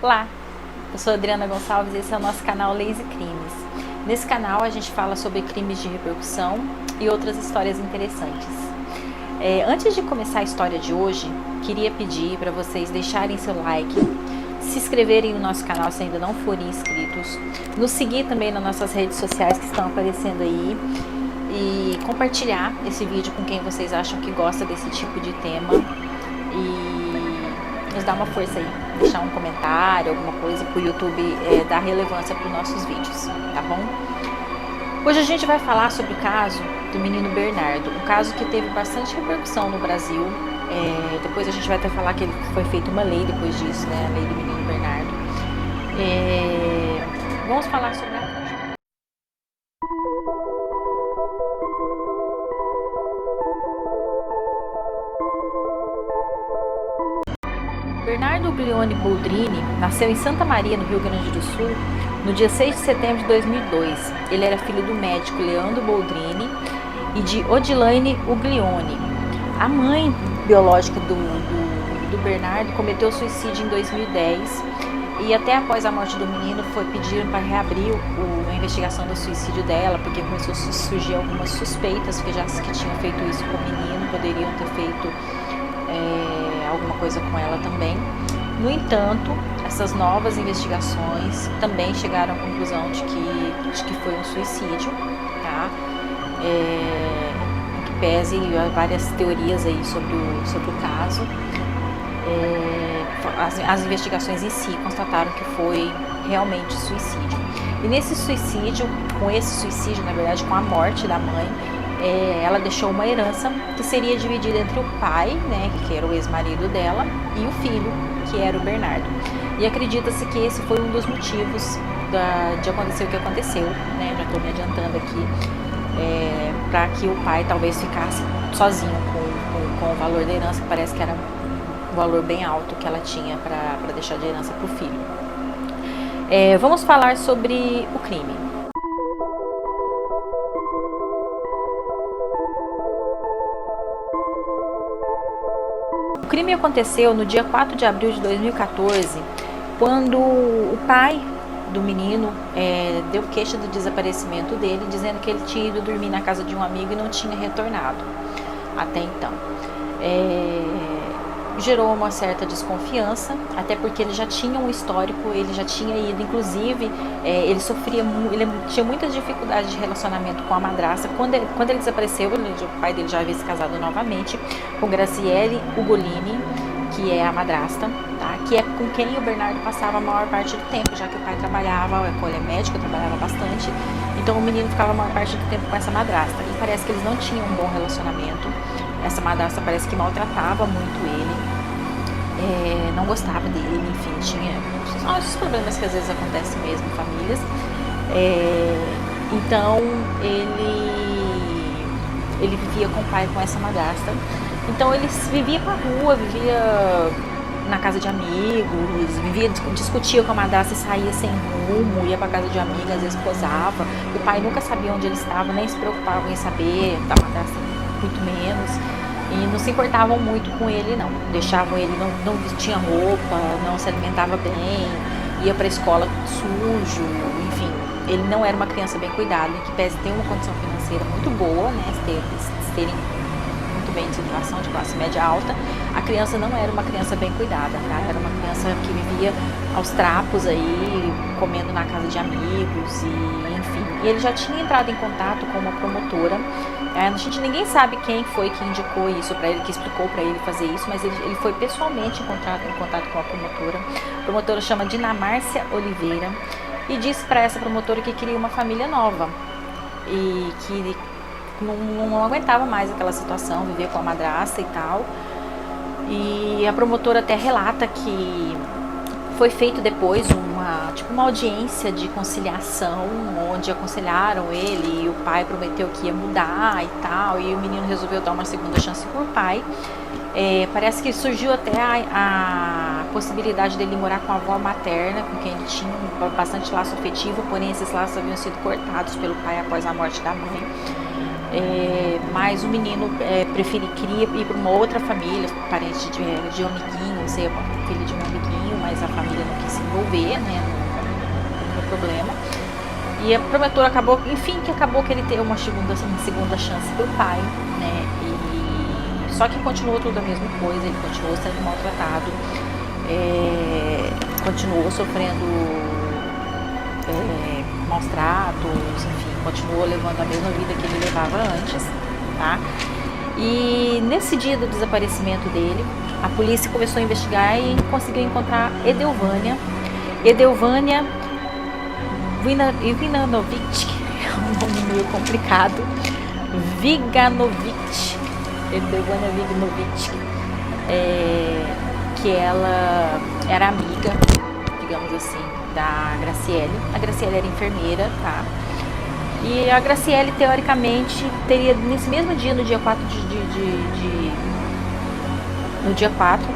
Olá, eu sou Adriana Gonçalves e esse é o nosso canal Leis e Crimes. Nesse canal a gente fala sobre crimes de repercussão e outras histórias interessantes. Antes de começar a história de hoje, queria pedir para vocês deixarem seu like, se inscreverem no nosso canal se ainda não forem inscritos, nos seguir também nas nossas redes sociais que estão aparecendo aí e compartilhar esse vídeo com quem vocês acham que gosta desse tipo de tema e nos dar uma força aí, deixar um comentário, alguma coisa para o YouTube dar relevância para os nossos vídeos, tá bom? Hoje a gente vai falar sobre o caso do menino Bernardo, um caso que teve bastante repercussão no Brasil. Depois a gente vai até falar que foi feita uma lei depois disso, né? A lei do menino Bernardo. Vamos falar sobre a Bernardo Glione Boldrini nasceu em Santa Maria, no Rio Grande do Sul, no dia 6 de setembro de 2002. Ele era filho do médico Leandro Boldrini e de Odilaine Uglione. A mãe biológica do Bernardo cometeu suicídio em 2010 e até após a morte do menino foi pedir para reabrir a investigação do suicídio dela, porque começou a surgir algumas suspeitas que já que tinham feito isso com o menino, poderiam ter feito alguma coisa com ela também. No entanto, essas novas investigações também chegaram à conclusão de que foi um suicídio, tá? Em que pese várias teorias aí sobre o caso. As investigações em si constataram que foi realmente suicídio. E nesse suicídio, na verdade, com a morte da mãe, ela deixou uma herança que seria dividida entre o pai, né, que era o ex-marido dela, e o filho, que era o Bernardo. E acredita-se que esse foi um dos motivos de acontecer o que aconteceu, né? Já estou me adiantando aqui, para que o pai talvez ficasse sozinho com o valor da herança, que parece que era um valor bem alto que ela tinha para deixar de herança para o filho. Vamos falar sobre o crime. O crime aconteceu no dia 4 de abril de 2014, quando o pai do menino deu queixa do desaparecimento dele, dizendo que ele tinha ido dormir na casa de um amigo e não tinha retornado até então. Gerou uma certa desconfiança, até porque ele já tinha um histórico, ele já tinha ido, inclusive, ele tinha muitas dificuldades de relacionamento com a madrasta. Quando ele desapareceu, o pai dele já havia se casado novamente com Graciele Ugolini, que é a madrasta, tá? Que é com quem o Bernardo passava a maior parte do tempo, já que o pai trabalhava, ele é médico, trabalhava bastante, então o menino ficava a maior parte do tempo com essa madrasta. E parece que eles não tinham um bom relacionamento. Essa madrasta parece que maltratava muito ele, não gostava dele, enfim, tinha esses problemas que às vezes acontecem mesmo em famílias. Então ele vivia com o pai, com essa madrasta. Então ele vivia pra rua, vivia na casa de amigos, discutia com a madrasta e saía sem rumo, ia pra casa de amigas, às vezes posava. O pai nunca sabia onde ele estava, nem se preocupava em saber, da madrasta muito menos, e não se importavam muito com ele, não. Deixavam ele, não vestia roupa, não se alimentava bem, ia pra escola sujo, enfim. Ele não era uma criança bem cuidada, em que pese ter uma condição financeira muito boa, né, terem muito bem de situação de classe média alta, a criança não era uma criança bem cuidada, tá? Era uma criança que vivia aos trapos aí, comendo na casa de amigos e enfim. E ele já tinha entrado em contato com uma promotora. Ninguém sabe quem foi que indicou isso para ele, que explicou para ele fazer isso, mas ele foi pessoalmente em contato com a promotora. A promotora chama Dinamárcia Oliveira e disse para essa promotora que queria uma família nova e que não aguentava mais aquela situação, viver com a madrasta e tal. E a promotora até relata que foi feito depois uma audiência de conciliação, onde aconselharam ele e o pai prometeu que ia mudar e tal, e o menino resolveu dar uma segunda chance por pai. Parece que surgiu até a possibilidade dele morar com a avó materna, com quem ele tinha bastante laço afetivo, porém esses laços haviam sido cortados pelo pai após a morte da mãe. Mas o menino queria ir para uma outra família, parente de um amiguinho, não sei, filho de um amiguinho, mas mas a família não quis se envolver, né, no problema. E a promotora acabou que ele teve uma segunda chance pro pai, né, só que continuou tudo a mesma coisa, ele continuou sendo maltratado, continuou sofrendo maus tratos, enfim, continuou levando a mesma vida que ele levava antes, tá? E nesse dia do desaparecimento dele, a polícia começou a investigar e conseguiu encontrar Edelvânia Viganovic, é um nome meio complicado, Edelvânia Viganovic, que ela era amiga, digamos assim, da Graciele. A Graciele era enfermeira, tá? E a Graciele, teoricamente, teria, nesse mesmo dia, no dia 4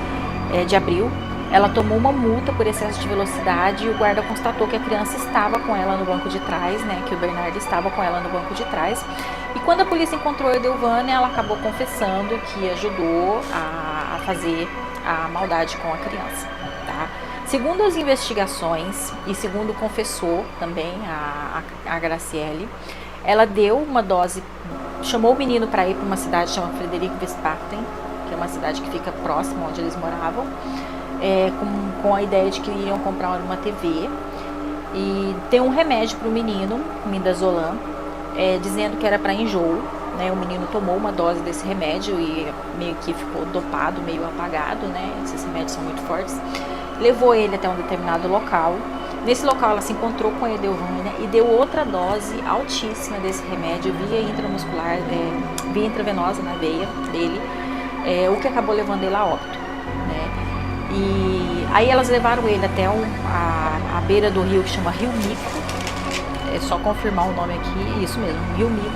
de abril, ela tomou uma multa por excesso de velocidade e o guarda constatou que a criança estava com ela no banco de trás, né? Que o Bernardo estava com ela no banco de trás. E quando a polícia encontrou a Edelvânia, ela acabou confessando que ajudou a fazer a maldade com a criança, tá? Segundo as investigações e segundo confessou também a Graciele, ela deu uma dose, chamou o menino para ir para uma cidade chamada Frederico Westphalen, que é uma cidade que fica próxima onde eles moravam, com a ideia de que iriam comprar uma TV e deu um remédio para o menino, midazolam, dizendo que era para enjoo, né? O menino tomou uma dose desse remédio e meio que ficou dopado, meio apagado, né? Esses remédios são muito fortes. Levou ele até um determinado local. Nesse local ela se encontrou com a Edelvânia e deu outra dose altíssima desse remédio via intramuscular, via intravenosa na veia dele, o que acabou levando ele a óbito, né? E aí elas levaram ele até a beira do rio que chama Rio Mico, é só confirmar o nome aqui, isso mesmo, Rio Mico,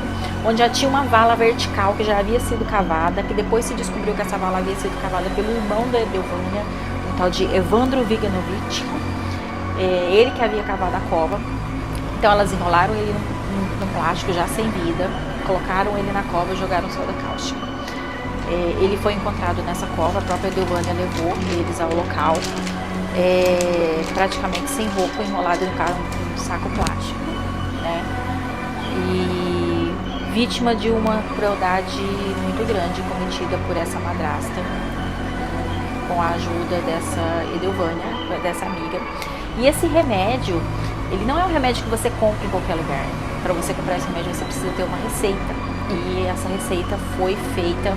onde já tinha uma vala vertical que já havia sido cavada, que depois se descobriu que essa vala havia sido cavada pelo irmão da Edelvânia, um tal de Evandro Viganovic, ele que havia cavado a cova. Então elas enrolaram ele num plástico já sem vida, colocaram ele na cova e jogaram soda cáustica. Ele foi encontrado nessa cova, a própria Edelvânia levou eles ao local, praticamente sem roupa, enrolado num saco plástico, né? E vítima de uma crueldade muito grande cometida por essa madrasta, com a ajuda dessa Edelvânia, dessa amiga. E esse remédio, ele não é um remédio que você compra em qualquer lugar. Para você comprar esse remédio, você precisa ter uma receita. E essa receita foi feita,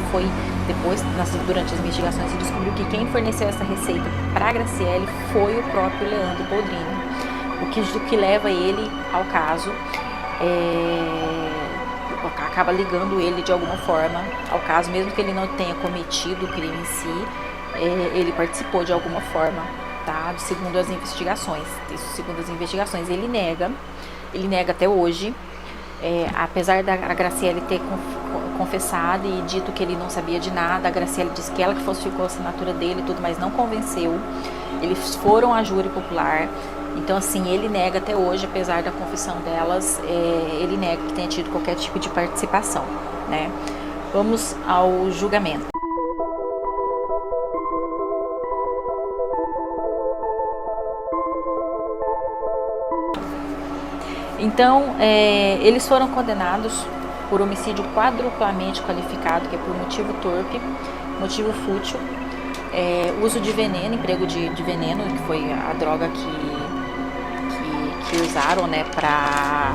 depois, durante as investigações, se descobriu que quem forneceu essa receita para a Graciele foi o próprio Leandro Boldrini. O que leva ele ao caso, acaba ligando ele de alguma forma ao caso, mesmo que ele não tenha cometido o crime em si, ele participou de alguma forma, tá? Segundo as investigações. Ele nega até hoje. Apesar da Graciele ter confessado e dito que ele não sabia de nada, a Graciele disse que ela que falsificou a assinatura dele e tudo, mas não convenceu. Eles foram à júri popular, então assim, ele nega até hoje, apesar da confissão delas, ele nega que tenha tido qualquer tipo de participação, né? Vamos ao julgamento. Então, eles foram condenados por homicídio quadruplamente qualificado, que é por motivo torpe, motivo fútil, uso de veneno, emprego de veneno, que foi a droga que usaram, né, para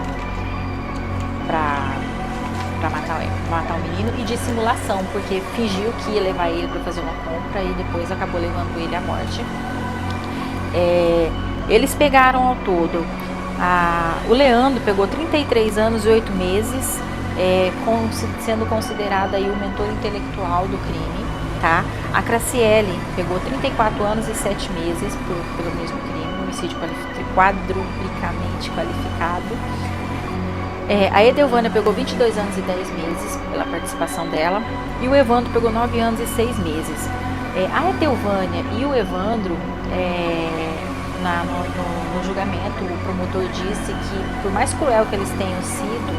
matar o menino, e de simulação, porque fingiu que ia levar ele para fazer uma compra e depois acabou levando ele à morte. Eles pegaram ao todo... o Leandro pegou 33 anos e 8 meses, sendo considerado aí o mentor intelectual do crime, tá? A Graciele pegou 34 anos e 7 meses pelo mesmo crime, homicídio quadruplicamente qualificado. A Edelvânia pegou 22 anos e 10 meses pela participação dela, e o Evandro pegou 9 anos e 6 meses. A Edelvânia e o Evandro, no julgamento, o promotor disse que, por mais cruel que eles tenham sido,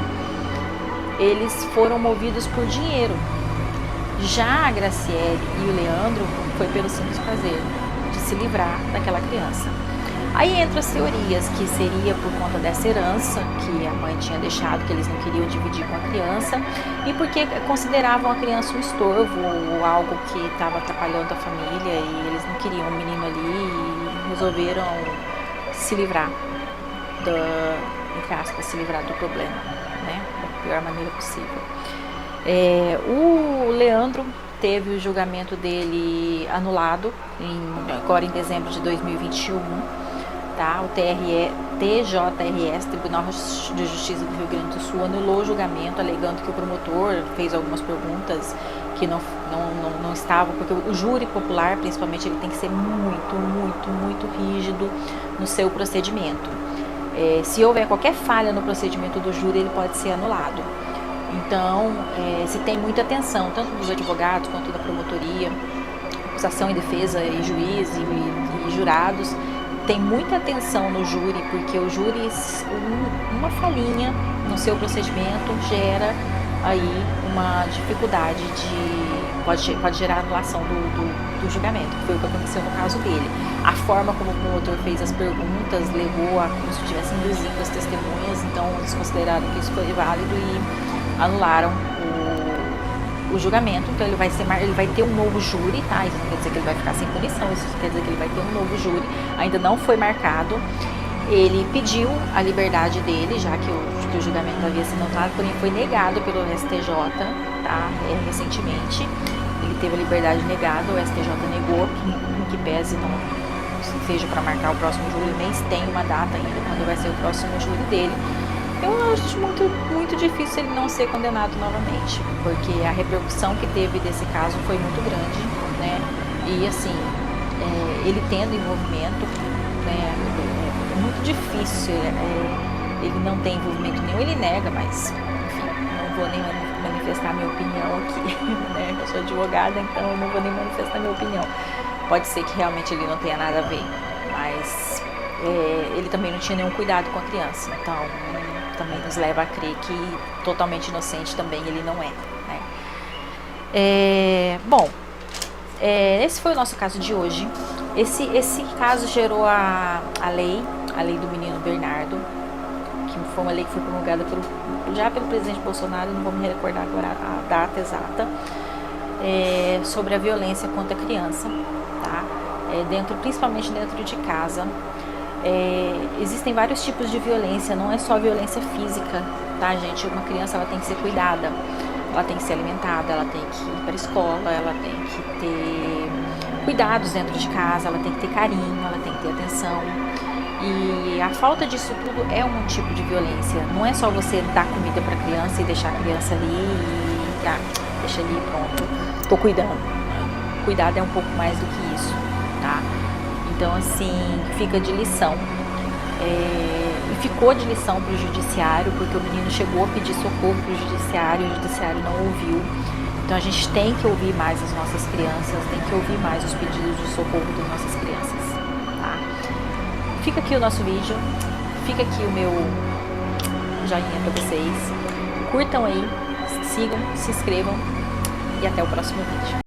eles foram movidos por dinheiro. Já a Graciele e o Leandro foi pelo simples prazer de se livrar daquela criança. Aí entram as teorias que seria por conta dessa herança que a mãe tinha deixado, que eles não queriam dividir com a criança, e porque consideravam a criança um estorvo ou algo que estava atrapalhando a família, e eles não queriam um menino ali e resolveram se livrar entre aspas, se livrar do problema, né, da pior maneira possível. O Leandro teve o julgamento dele anulado agora em dezembro de 2021. Tá? O TJRS, Tribunal de Justiça do Rio Grande do Sul, anulou o julgamento, alegando que o promotor fez algumas perguntas que não estavam, porque o júri popular, principalmente, ele tem que ser muito rígido no seu procedimento. Se houver qualquer falha no procedimento do júri, ele pode ser anulado. Então, se tem muita atenção, tanto dos advogados quanto da promotoria, acusação e defesa, e juiz e jurados, tem muita atenção no júri, porque o júri, uma falhinha no seu procedimento gera aí uma dificuldade pode gerar anulação do julgamento, que foi o que aconteceu no caso dele. A forma como o promotor fez as perguntas levou a como se estivesse induzindo as testemunhas, então eles consideraram que isso foi válido e anularam o julgamento. Então ele vai ter um novo júri, tá? Isso não quer dizer que ele vai ficar sem punição, isso quer dizer que ele vai ter um novo júri, ainda não foi marcado. Ele pediu a liberdade dele, já que o julgamento havia sido anulado, porém foi negado pelo STJ, tá? Recentemente. Ele teve a liberdade negada, o STJ negou, que pese não seja para marcar o próximo júri, nem tem uma data ainda quando vai ser o próximo júri dele. Eu acho muito difícil ele não ser condenado novamente, porque a repercussão que teve desse caso foi muito grande, né? E assim, ele tendo envolvimento, né, é muito difícil, ele não tem envolvimento nenhum, ele nega, mas enfim, não vou nem manifestar minha opinião aqui, né? Eu sou advogada, então eu não vou nem manifestar minha opinião. Pode ser que realmente ele não tenha nada a ver, mas ele também não tinha nenhum cuidado com a criança, então também nos leva a crer que totalmente inocente também ele não é, né? Bom, esse foi o nosso caso de hoje. Esse caso gerou a lei do menino Bernardo, que foi uma lei que foi promulgada já pelo presidente Bolsonaro, não vou me recordar agora a data exata, sobre a violência contra a criança, tá? Principalmente dentro de casa. Existem vários tipos de violência, não é só violência física, tá, gente? Uma criança, ela tem que ser cuidada, ela tem que ser alimentada, ela tem que ir para a escola, ela tem que ter cuidados dentro de casa, ela tem que ter carinho, ela tem que ter atenção. E a falta disso tudo é um tipo de violência. Não é só você dar comida para a criança e deixar a criança ali e deixa ali, pronto, tô cuidando. Cuidado é um pouco mais do que isso, tá? Então, assim, fica de lição. E ficou de lição para o judiciário, porque o menino chegou a pedir socorro para o judiciário não ouviu. Então, a gente tem que ouvir mais as nossas crianças, tem que ouvir mais os pedidos de socorro das nossas crianças, tá? Fica aqui o nosso vídeo, fica aqui o meu joinha para vocês. Curtam aí, sigam, se inscrevam e até o próximo vídeo.